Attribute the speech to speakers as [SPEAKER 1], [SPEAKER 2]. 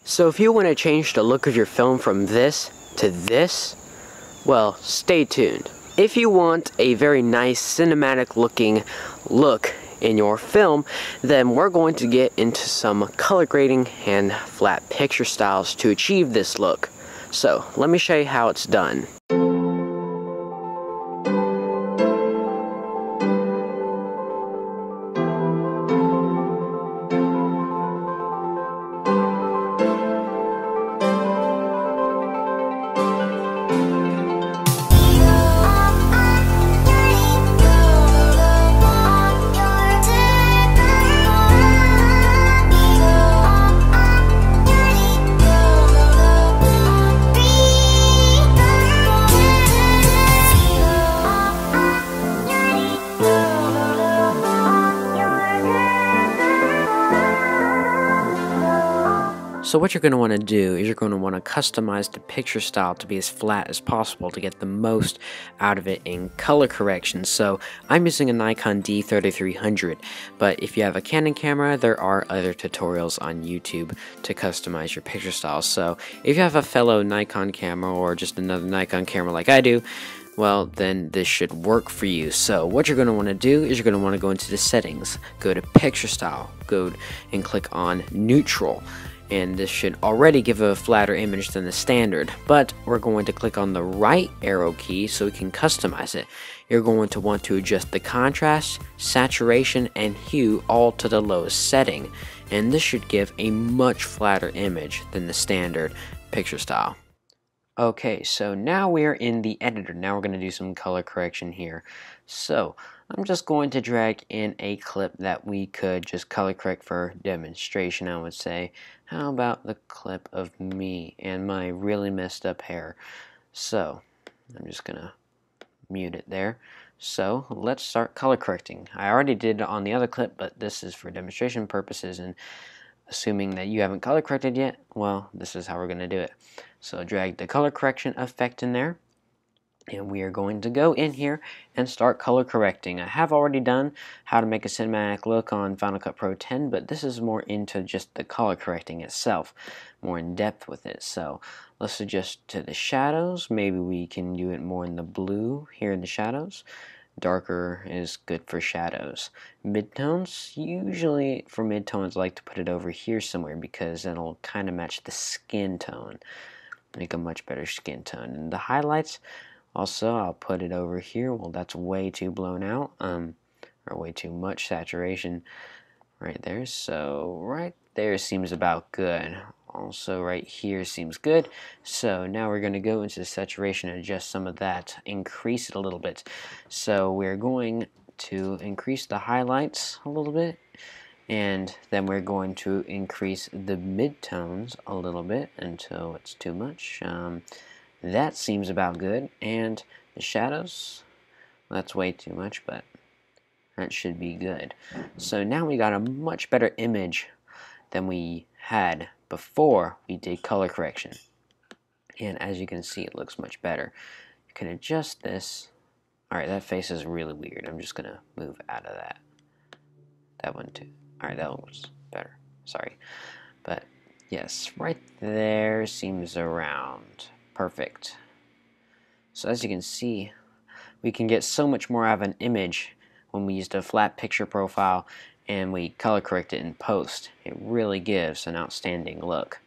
[SPEAKER 1] So if you want to change the look of your film from this to this, well, stay tuned. If you want a very nice cinematic looking look in your film, then we're going to get into some color grading and flat picture styles to achieve this look. So let me show you how it's done. So what you're going to want to do is you're going to want to customize the picture style to be as flat as possible to get the most out of it in color correction. So I'm using a Nikon D3300, but if you have a Canon camera, there are other tutorials on YouTube to customize your picture style. So if you have a fellow Nikon camera or just another Nikon camera like I do, well, then this should work for you. So what you're going to want to do is you're going to want to go into the settings, go to picture style, go and click on neutral. And this should already give a flatter image than the standard, but we're going to click on the right arrow key so we can customize it. You're going to want to adjust the contrast, saturation, and hue all to the lowest setting, and this should give a much flatter image than the standard picture style. Okay, so now we're in the editor. Now we're going to do some color correction here. So I'm just going to drag in a clip that we could just color correct for demonstration, I would say. How about the clip of me and my really messed up hair? So I'm just going to mute it there. So let's start color correcting. I already did it on the other clip, but this is for demonstration purposes, and assuming that you haven't color corrected yet, well, this is how we're going to do it. So drag the color correction effect in there, and we are going to go in here and start color correcting. I have already done how to make a cinematic look on Final Cut Pro 10, but this is more into just the color correcting itself, more in depth with it. So let's adjust to the shadows. Maybe we can do it more in the blue here in the shadows. Darker is good for shadows. Midtones, usually for midtones I like to put it over here somewhere because it'll kind of match the skin tone, make a much better skin tone. And the highlights, also I'll put it over here. Well, that's way too blown out, or way too much saturation right there. So right there seems about good. Also right here seems good. So now we're going to go into the saturation and adjust some of that, increase it a little bit. So we're going to increase the highlights a little bit, and then we're going to increase the midtones a little bit until it's too much. That seems about good. And the shadows, that's way too much, but that should be good. So now we got a much better image than we had before we did color correction, and as you can see, it looks much better. You can adjust this. Alright, that face is really weird. I'm just gonna move out of that one too. Alright, that looks better, sorry, but yes, right there seems around perfect. So as you can see, we can get so much more out of an image when we used a flat picture profile and we color correct it in post. It really gives an outstanding look.